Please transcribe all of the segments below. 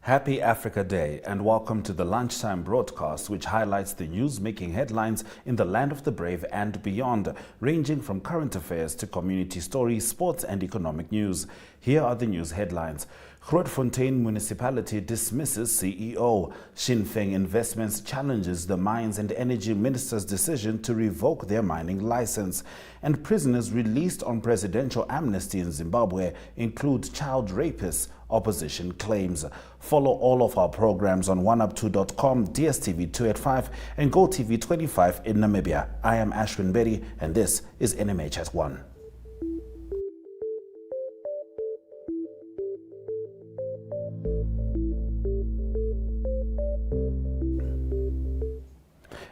Happy Africa Day and welcome to the lunchtime broadcast, which highlights the news making headlines in the land of the brave and beyond, ranging from current affairs to community stories, sports and economic news. Here are the news headlines. Grootfontein municipality dismisses CEO. Sinn Féin Investments challenges the Mines and Energy Minister's decision to revoke their mining license. And prisoners released on presidential amnesty in Zimbabwe include child rapists, opposition claims. Follow all of our programs on oneup2.com, DSTV 285 and GoTV 25 in Namibia. I am Ashwin Berry and this is NMH at 1.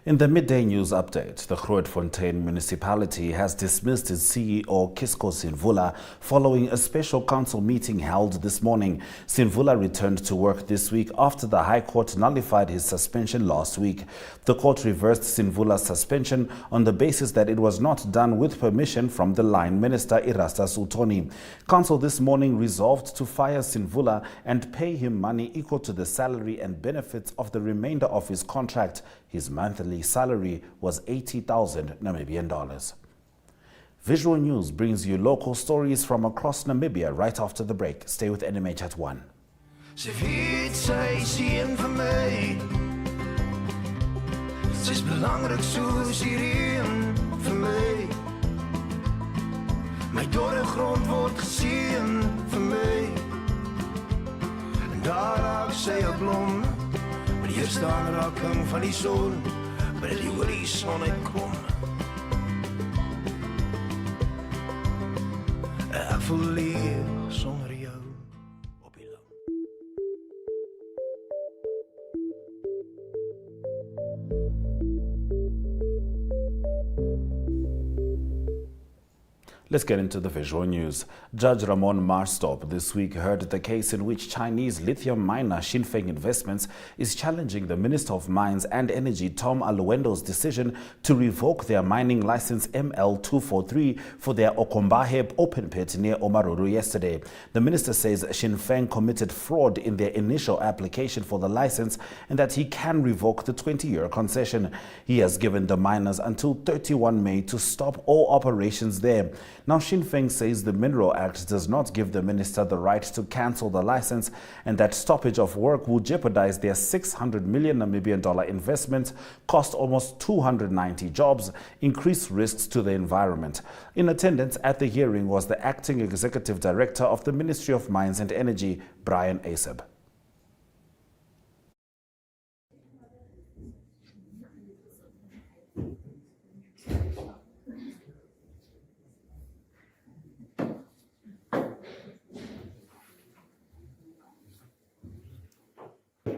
In the midday news update, the Grootfontein municipality has dismissed its CEO Kisco Sinvula following a special council meeting held this morning. Sinvula returned to work this week after the High Court nullified his suspension last week. The court reversed Sinvula's suspension on the basis that it was not done with permission from the line minister Erastus Utoni. Council this morning resolved to fire Sinvula and pay him money equal to the salary and benefits of the remainder of his contract. His monthly salary was 80,000 Namibian dollars. Visual News brings you local stories from across Namibia right after the break. Stay with NMH at 1. Sy's belangrik soos hierheen vir my. My dorre grond word geseën vir my. En daar raak sy 'n blom, maar die eerste aanraking van die son, by die horison uitkom. Ek voel leeg sonder jou op die land. Let's get into the visual news. Judge Ramon Marstop this week heard the case in which Chinese lithium miner Sinn Féin Investments is challenging the Minister of Mines and Energy Tom Aluendo's decision to revoke their mining license ML243 for their Okombahe open pit near Omaruru yesterday. The minister says Sinn Féin committed fraud in their initial application for the license and that he can revoke the 20-year concession. He has given the miners until 31 May to stop all operations there. Now, Sinn Féin says the Mineral Act does not give the minister the right to cancel the license and that stoppage of work will jeopardize their 600 million Namibian dollar investment, cost almost 290 jobs, increase risks to the environment. In attendance at the hearing was the acting executive director of the Ministry of Mines and Energy, Brian Aseb.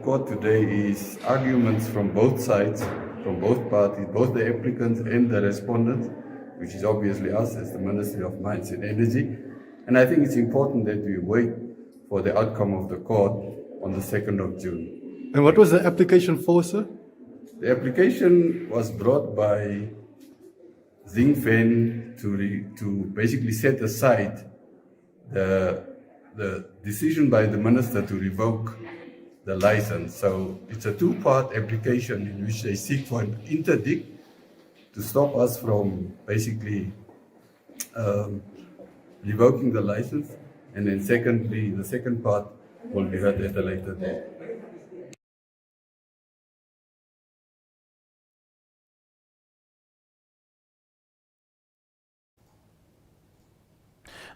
Court today is arguments from both sides, from both parties, both the applicants and the respondent, which is obviously us as the Ministry of Mines and Energy. And I think it's important that we wait for the outcome of the court on the 2nd of June. And what was the application for, sir? The application was brought by Sinn Féin to basically set aside the decision by the minister to revoke the license. So it's a two-part application in which they seek for an interdict to stop us from basically revoking the license. And then secondly, the second part will be heard at a later date.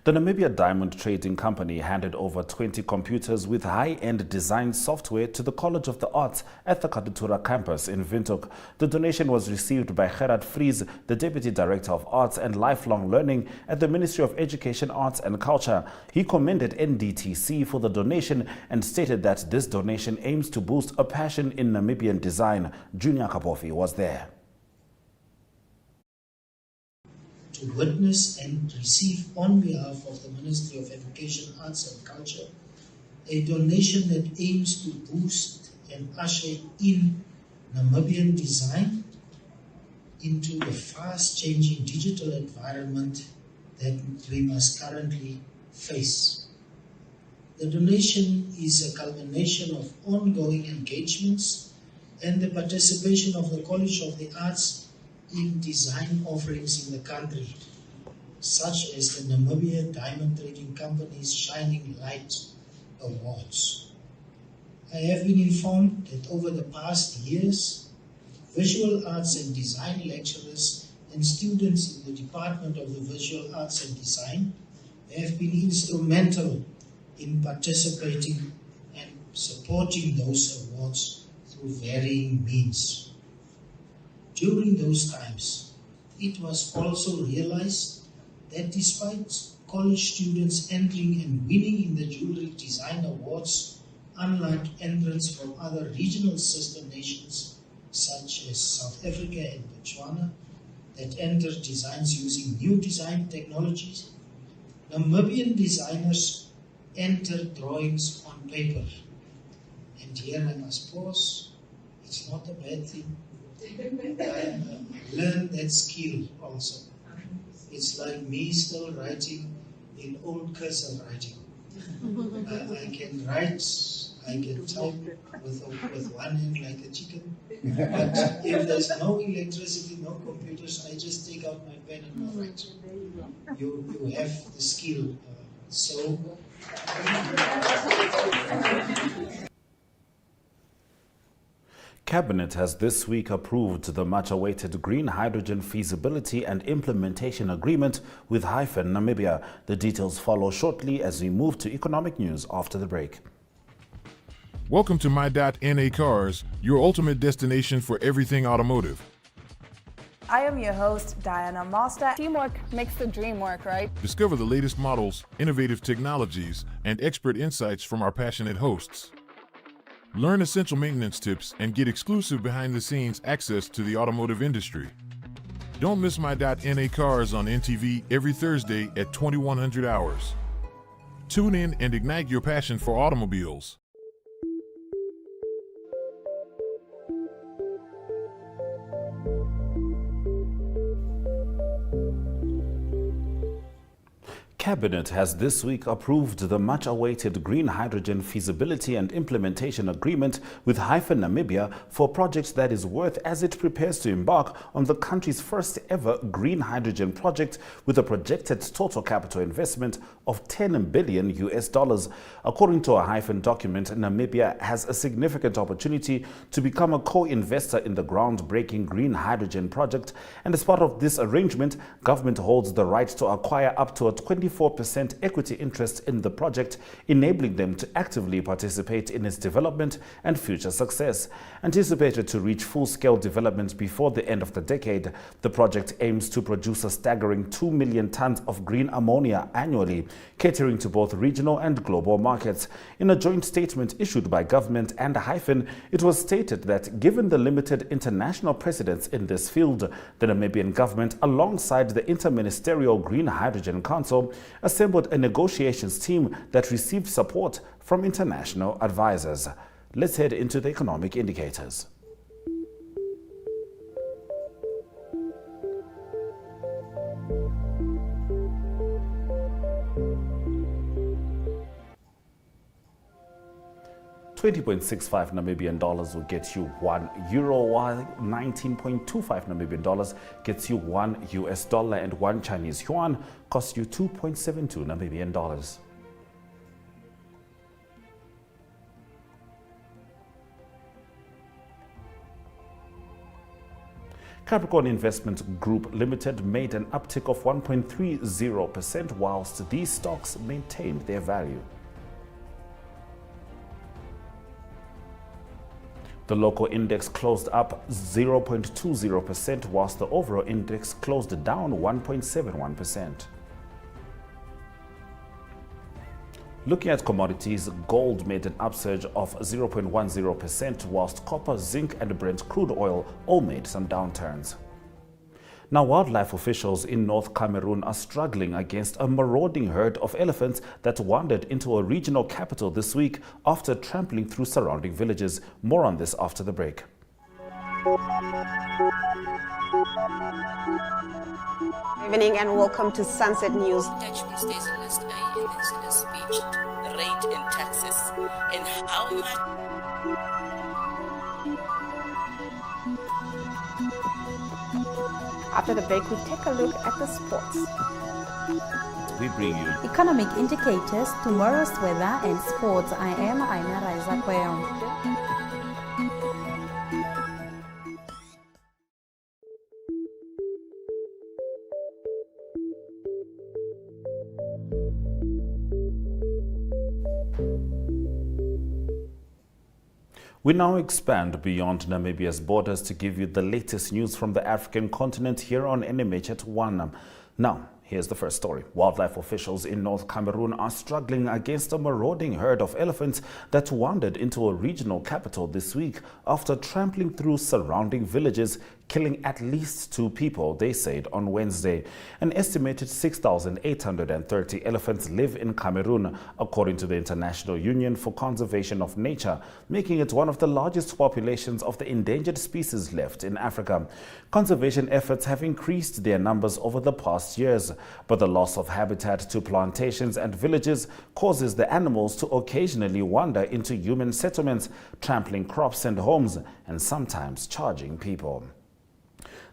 The Namibia Diamond Trading Company handed over 20 computers with high-end design software to the College of the Arts at the Katutura campus in Windhoek. The donation was received by Gerard Fries, the Deputy Director of Arts and Lifelong Learning at the Ministry of Education, Arts and Culture. He commended NDTC for the donation and stated that this donation aims to boost a passion in Namibian design. Junior Kapofi was there. To witness and receive on behalf of the Ministry of Education, Arts and Culture a donation that aims to boost and usher in Namibian design into the fast-changing digital environment that we must currently face. The donation is a culmination of ongoing engagements and the participation of the College of the Arts in design offerings in the country, such as the Namibian Diamond Trading Company's Shining Light Awards. I have been informed that over the past years, visual arts and design lecturers and students in the Department of the Visual Arts and Design have been instrumental in participating and supporting those awards through varying means. During those times, it was also realized that despite college students entering and winning in the Jewelry Design Awards, unlike entrants from other regional sister nations such as South Africa and Botswana that entered designs using new design technologies, Namibian designers entered drawings on paper. And here I must pause. It's not a bad thing. I learned that skill also. It's like me still writing in old cursive writing. I can write, I can type with one hand like a chicken. But if there's no electricity, no computers, I just take out my pen and I write. You have the skill. So. Cabinet has this week approved the much-awaited green hydrogen feasibility and implementation agreement with Namibia. The details follow shortly as we move to economic news after the break. Welcome to My.NA Cars, your ultimate destination for everything automotive. I am your host, Diana Master. Teamwork makes the dream work, right? Discover the latest models, innovative technologies, and expert insights from our passionate hosts. Learn essential maintenance tips and get exclusive behind-the-scenes access to the automotive industry. Don't miss My.NA Cars on NTV every Thursday at 2100 hours. Tune in and ignite your passion for automobiles. Cabinet has this week approved the much-awaited green hydrogen feasibility and implementation agreement with Namibia for projects that is worth as it prepares to embark on the country's first ever green hydrogen project with a projected total capital investment of $10 billion. According to a document, Namibia has a significant opportunity to become a co-investor in the groundbreaking green hydrogen project, and as part of this arrangement, government holds the right to acquire up to a 24% equity interest in the project, enabling them to actively participate in its development and future success. Anticipated to reach full-scale development before the end of the decade, the project aims to produce a staggering 2 million tons of green ammonia annually, catering to both regional and global markets. In a joint statement issued by government and it was stated that given the limited international precedence in this field, the Namibian government, alongside the Interministerial Green Hydrogen Council, assembled a negotiations team that received support from international advisors. Let's head into the economic indicators. $20.65 Namibian dollars will get you €1, while 19.25 Namibian dollars gets you $1 and 1 Chinese yuan costs you 2.72 Namibian dollars. Capricorn Investment Group Limited made an uptick of 1.30%, whilst these stocks maintained their value. The local index closed up 0.20%, whilst the overall index closed down 1.71%. Looking at commodities, gold made an upsurge of 0.10%, whilst copper, zinc, and Brent crude oil all made some downturns. Now, wildlife officials in North Cameroon are struggling against a marauding herd of elephants that wandered into a regional capital this week after trampling through surrounding villages. More on this after the break. Evening and welcome to Sunset News. Attachment stays in list A in his speech, rate and taxes, and how much. After the break, we take a look at the sports. We bring you economic indicators, tomorrow's weather, and sports. I am Aina Raiza Kweo. We now expand beyond Namibia's borders to give you the latest news from the African continent here on NMH at 1. Now, here's the first story. Wildlife officials in North Cameroon are struggling against a marauding herd of elephants that wandered into a regional capital this week after trampling through surrounding villages, killing at least 2 people, they said on Wednesday. An estimated 6,830 elephants live in Cameroon, according to the International Union for Conservation of Nature, making it one of the largest populations of the endangered species left in Africa. Conservation efforts have increased their numbers over the past years, but the loss of habitat to plantations and villages causes the animals to occasionally wander into human settlements, trampling crops and homes, and sometimes charging people.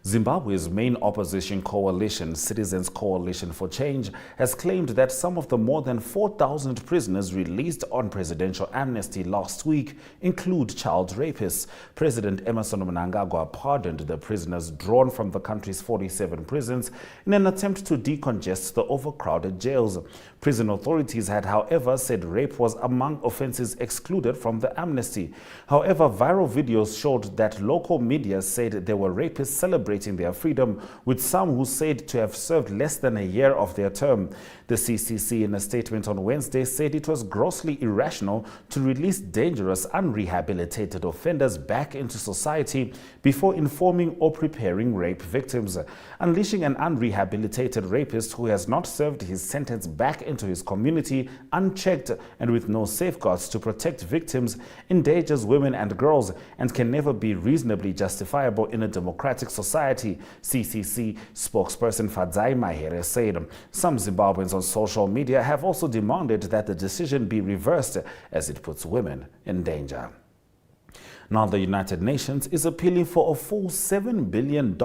Zimbabwe's main opposition coalition, Citizens Coalition for Change, has claimed that some of the more than 4,000 prisoners released on presidential amnesty last week include child rapists. President Emmerson Mnangagwa pardoned the prisoners drawn from the country's 47 prisons in an attempt to decongest the overcrowded jails. Prison authorities had, however, said rape was among offenses excluded from the amnesty. However, viral videos showed that local media said there were rapists celebrating their freedom, with some who said to have served less than a year of their term. The CCC, in a statement on Wednesday, said it was grossly irrational to release dangerous, unrehabilitated offenders back into society before informing or preparing rape victims. Unleashing an unrehabilitated rapist who has not served his sentence back into his community unchecked and with no safeguards to protect victims endangers women and girls and can never be reasonably justifiable in a democratic society, CCC spokesperson Fadzai Mahere said. Some Zimbabweans on social media have also demanded that the decision be reversed as it puts women in danger. Now, the United Nations is appealing for a full $7 billion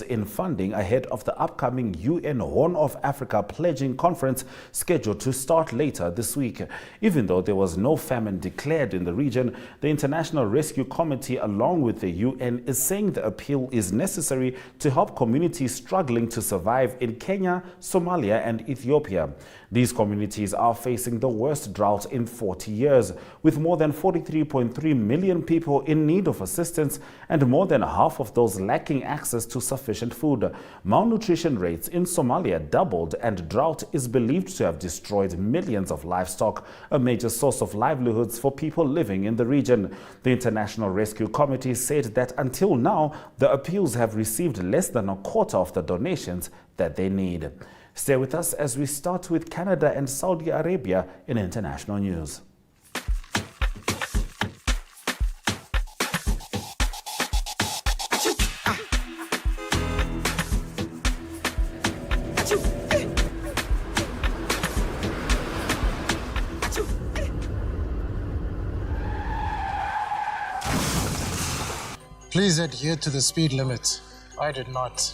in funding ahead of the upcoming UN Horn of Africa Pledging Conference scheduled to start later this week. Even though there was no famine declared in the region, the International Rescue Committee, along with the UN, is saying the appeal is necessary to help communities struggling to survive in Kenya, Somalia, and Ethiopia. These communities are facing the worst drought in 40 years, with more than 43.3 million people in need of assistance and more than half of those lacking access to sufficient food. Malnutrition rates in Somalia doubled, and drought is believed to have destroyed millions of livestock, a major source of livelihoods for people living in the region. The International Rescue Committee said that until now, the appeals have received less than a quarter of the donations that they need. Stay with us as we start with Canada and Saudi Arabia in international news. Please adhere to the speed limit. I did not.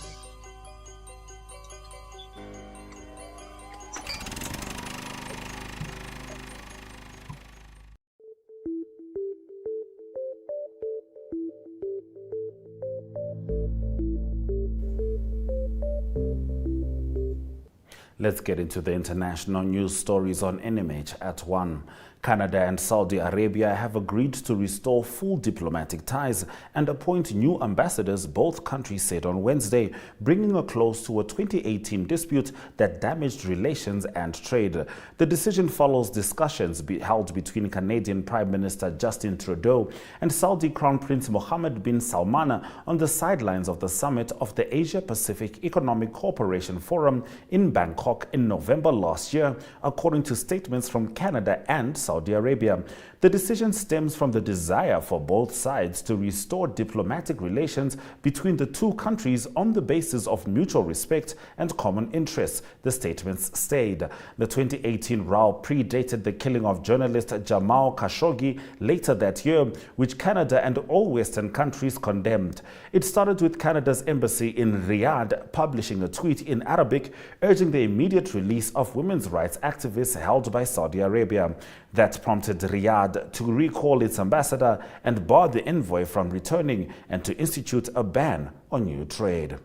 Let's get into the international news stories on NMH at 1. Canada and Saudi Arabia have agreed to restore full diplomatic ties and appoint new ambassadors, both countries said on Wednesday, bringing a close to a 2018 dispute that damaged relations and trade. The decision follows discussions held between Canadian Prime Minister Justin Trudeau and Saudi Crown Prince Mohammed bin Salman on the sidelines of the summit of the Asia-Pacific Economic Cooperation Forum in Bangkok in November last year, according to statements from Canada and Saudi Saudi Arabia. The decision stems from the desire for both sides to restore diplomatic relations between the two countries on the basis of mutual respect and common interests, the statements said. The 2018 row predated the killing of journalist Jamal Khashoggi later that year, which Canada and all Western countries condemned. It started with Canada's embassy in Riyadh publishing a tweet in Arabic urging the immediate release of women's rights activists held by Saudi Arabia. That prompted Riyadh to recall its ambassador and bar the envoy from returning and to institute a ban on new trade.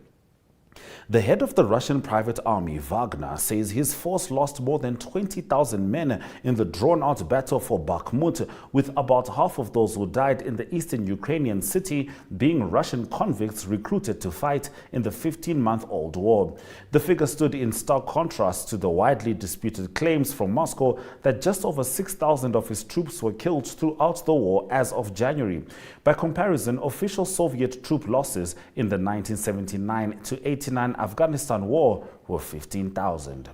The head of the Russian private army, Wagner, says his force lost more than 20,000 men in the drawn-out battle for Bakhmut, with about half of those who died in the eastern Ukrainian city being Russian convicts recruited to fight in the 15-month-old war. The figure stood in stark contrast to the widely disputed claims from Moscow that just over 6,000 of his troops were killed throughout the war as of January. By comparison, official Soviet troop losses in the 1979 to 89 Afghanistan war were 15,000.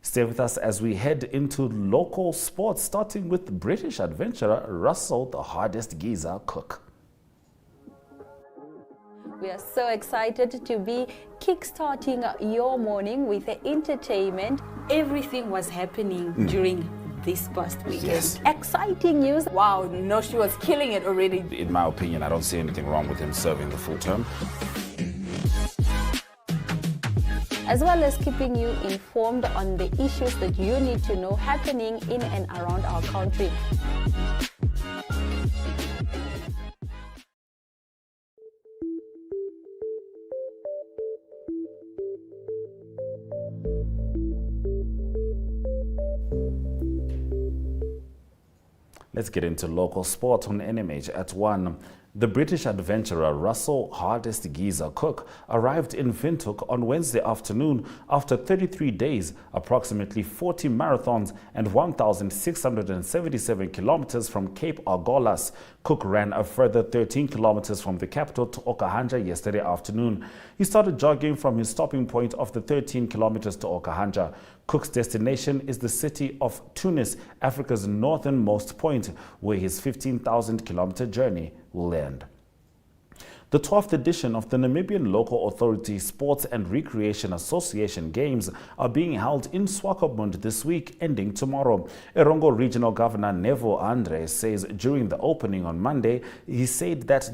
Stay with us as we head into local sports, starting with British adventurer Russell the Hardest Geezer Cook. We are so excited to be kickstarting your morning with entertainment. Everything was happening during this past weekend. Yes. Exciting news. Wow, no, she was killing it already. In my opinion, I don't see anything wrong with him serving the full term. As well as keeping you informed on the issues that you need to know happening in and around our country. Let's get into local sport on NMH at 1. The British adventurer Russell Hardest Geezer Cook arrived in Windhoek on Wednesday afternoon after 33 days, approximately 40 marathons and 1,677 kilometers from Cape Argolas. Cook ran a further 13 kilometers from the capital to Okahanja yesterday afternoon. He started jogging from his stopping point of the 13 kilometers to Okahanja. Cook's destination is the city of Tunis, Africa's northernmost point, where his 15,000-kilometer journey will end. The 12th edition of the Namibian Local Authority Sports and Recreation Association Games are being held in Swakopmund this week, ending tomorrow. Erongo Regional Governor Nevo Andre says during the opening on Monday, he said that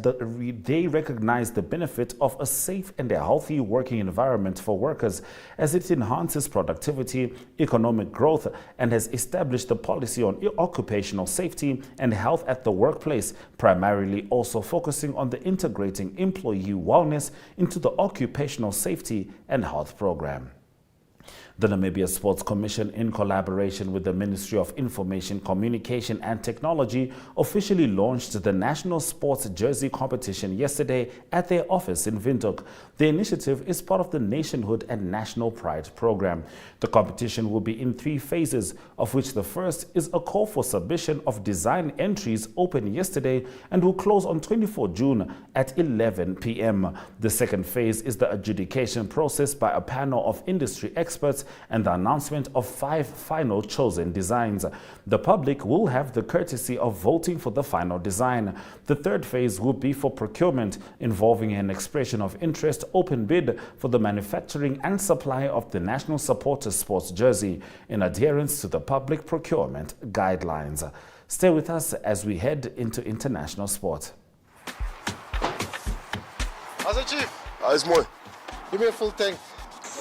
they recognize the benefit of a safe and a healthy working environment for workers as it enhances productivity, economic growth, and has established a policy on occupational safety and health at the workplace, primarily also focusing on the integrating employee wellness into the occupational safety and health program. The Namibia Sports Commission, in collaboration with the Ministry of Information, Communication and Technology, officially launched the National Sports Jersey Competition yesterday at their office in Windhoek. The initiative is part of the Nationhood and National Pride program. The competition will be in 3 phases, of which the first is a call for submission of design entries opened yesterday and will close on 24 June at 11 p.m. The second phase is the adjudication process by a panel of industry experts and the announcement of 5 final chosen designs. The public will have the courtesy of voting for the final design. The third phase will be for procurement, involving an expression of interest open bid for the manufacturing and supply of the National Supporters Sports Jersey in adherence to the public procurement guidelines. Stay with us as we head into international sport. How's it, Chief? It's more. Give me a full tank.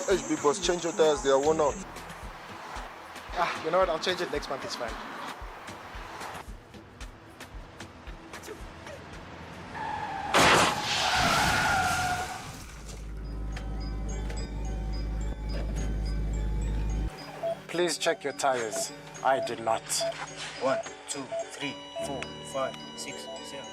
HB boss, change your tires, they are worn out. You know what, I'll change it next month, it's fine. Please check your tires. I did not. 1, 2, 3, 4, 5, 6, 7,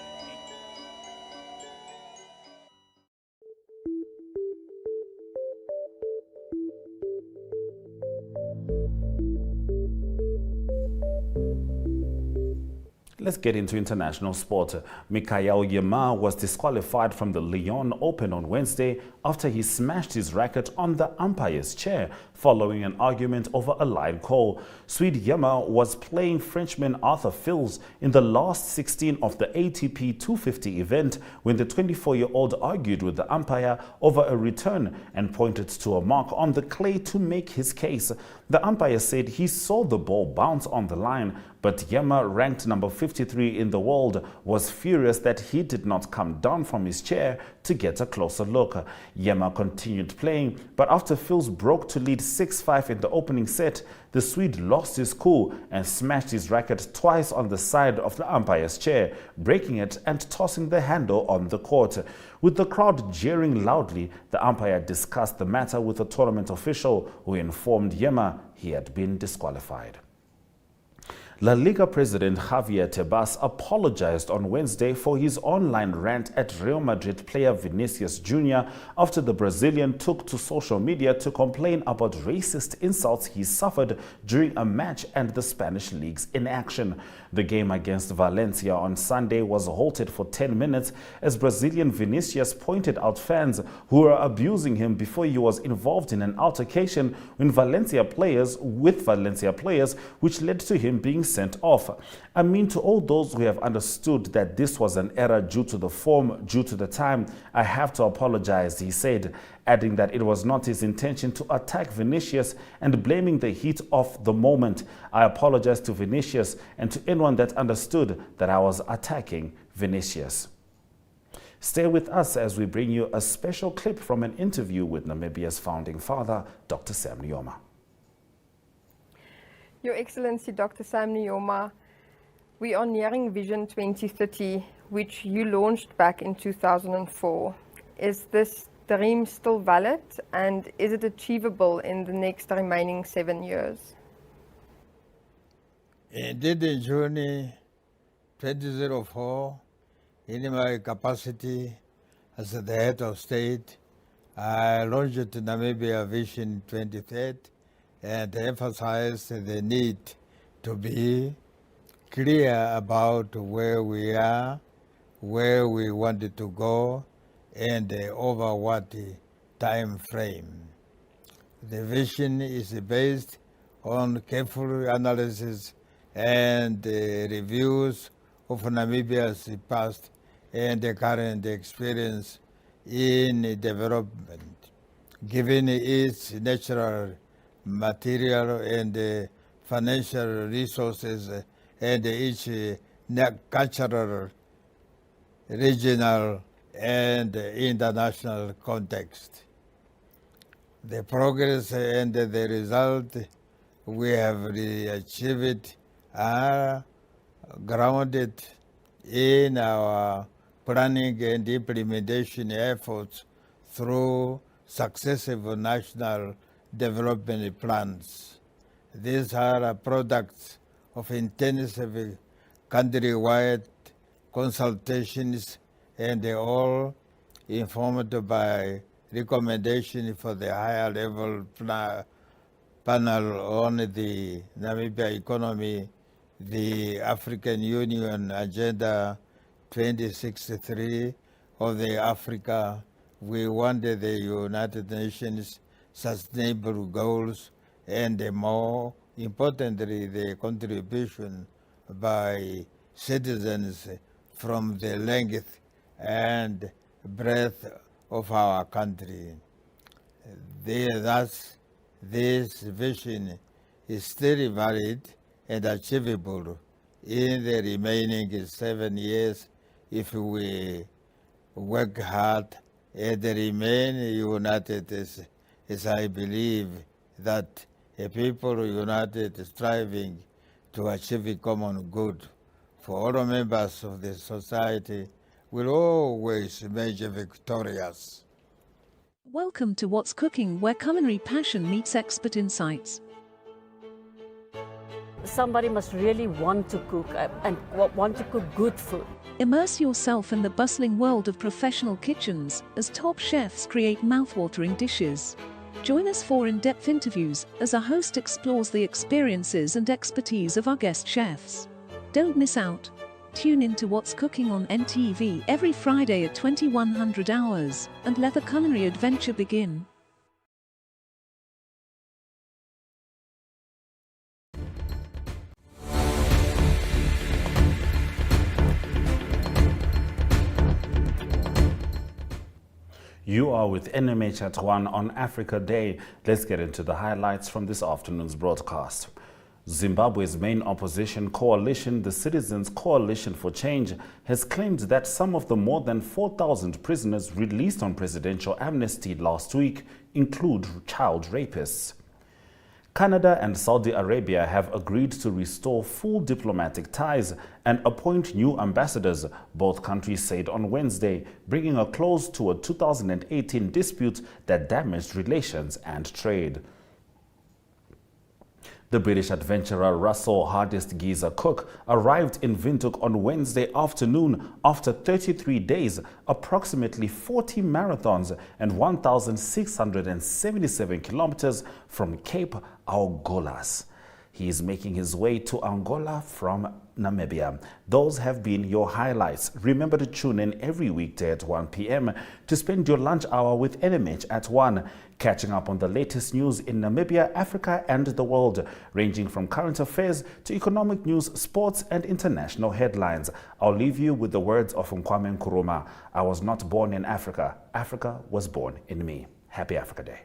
8. Let's get into international sport. Michael Yema was disqualified from the Lyon Open on Wednesday after he smashed his racket on the umpire's chair following an argument over a line call. Swede Yema was playing Frenchman Arthur Fils in the last 16 of the ATP 250 event when the 24-year-old argued with the umpire over a return and pointed to a mark on the clay to make his case. The umpire said he saw the ball bounce on the line, but Yema, ranked number 53 in the world, was furious that he did not come down from his chair to get a closer look. Yema continued playing, but after Fils broke to lead 6-5 in the opening set, the Swede lost his cool and smashed his racket twice on the side of the umpire's chair, breaking it and tossing the handle on the court. With the crowd jeering loudly, the umpire discussed the matter with a tournament official who informed Yema he had been disqualified. La Liga president Javier Tebas apologized on Wednesday for his online rant at Real Madrid player Vinicius Jr. after the Brazilian took to social media to complain about racist insults he suffered during a match and the Spanish league's inaction. The game against Valencia on Sunday was halted for 10 minutes as Brazilian Vinicius pointed out fans who were abusing him before he was involved in an altercation with Valencia players, which led to him being sent off. I mean, to all those who have understood that this was an error due to the form, due to the time, I have to apologize, he said, adding that it was not his intention to attack Vinicius and blaming the heat of the moment. I apologize to Vinicius and to anyone that understood that I was attacking Vinicius. Stay with us as we bring you a special clip from an interview with Namibia's founding father, Dr. Sam Nujoma. Your Excellency, Dr. Sam Nujoma, we are nearing Vision 2030, which you launched back in 2004. Is this dream still valid, and is it achievable in the next remaining 7 years? Indeed, in June 2004, in my capacity as the head of state, I launched Namibia Vision 2030 and emphasized the need to be clear about where we are, where we wanted to go, and over what time frame. The vision is based on careful analysis and reviews of Namibia's past and the current experience in development, given its natural, material and financial resources and each cultural, regional and international context. The progress and the result we have achieved are grounded in our planning and implementation efforts through successive national development plans. These are products of intensive countrywide consultations and all informed by recommendation for the higher level panel on the Namibia economy, the African Union Agenda 2063 of the Africa. We wanted the United Nations Sustainable Goals, and more importantly, the contribution by citizens from the length and breadth of our country. Thus, this vision is still valid and achievable in the remaining 7 years if we work hard and remain united as I believe that a people united striving to achieve a common good for all members of the society will always emerge victorious. Welcome to What's Cooking, where culinary passion meets expert insights. Somebody must really want to cook and want to cook good food. Immerse yourself in the bustling world of professional kitchens as top chefs create mouth-watering dishes. Join us for in-depth interviews as our host explores the experiences and expertise of our guest chefs. Don't miss out. Tune in to What's Cooking on NTV every Friday at 2100 hours and let the culinary adventure begin. You are with NMH at 1 on Africa Day. Let's get into the highlights from this afternoon's broadcast. Zimbabwe's main opposition coalition, the Citizens Coalition for Change, has claimed that some of the more than 4,000 prisoners released on presidential amnesty last week include child rapists. Canada and Saudi Arabia have agreed to restore full diplomatic ties and appoint new ambassadors, both countries said on Wednesday, bringing a close to a 2018 dispute that damaged relations and trade. The British adventurer Russell Hardest Geezer Cook arrived in Windhoek on Wednesday afternoon after 33 days, approximately 40 marathons and 1,677 kilometers from Cape Agulhas. He is making his way to Angola from Namibia. Those have been your highlights. Remember to tune in every weekday at 1 p.m. to spend your lunch hour with NMH at 1, catching up on the latest news in Namibia, Africa and the world, ranging from current affairs to economic news, sports and international headlines. I'll leave you with the words of Kwame Nkrumah. I was not born in Africa. Africa was born in me. Happy Africa Day.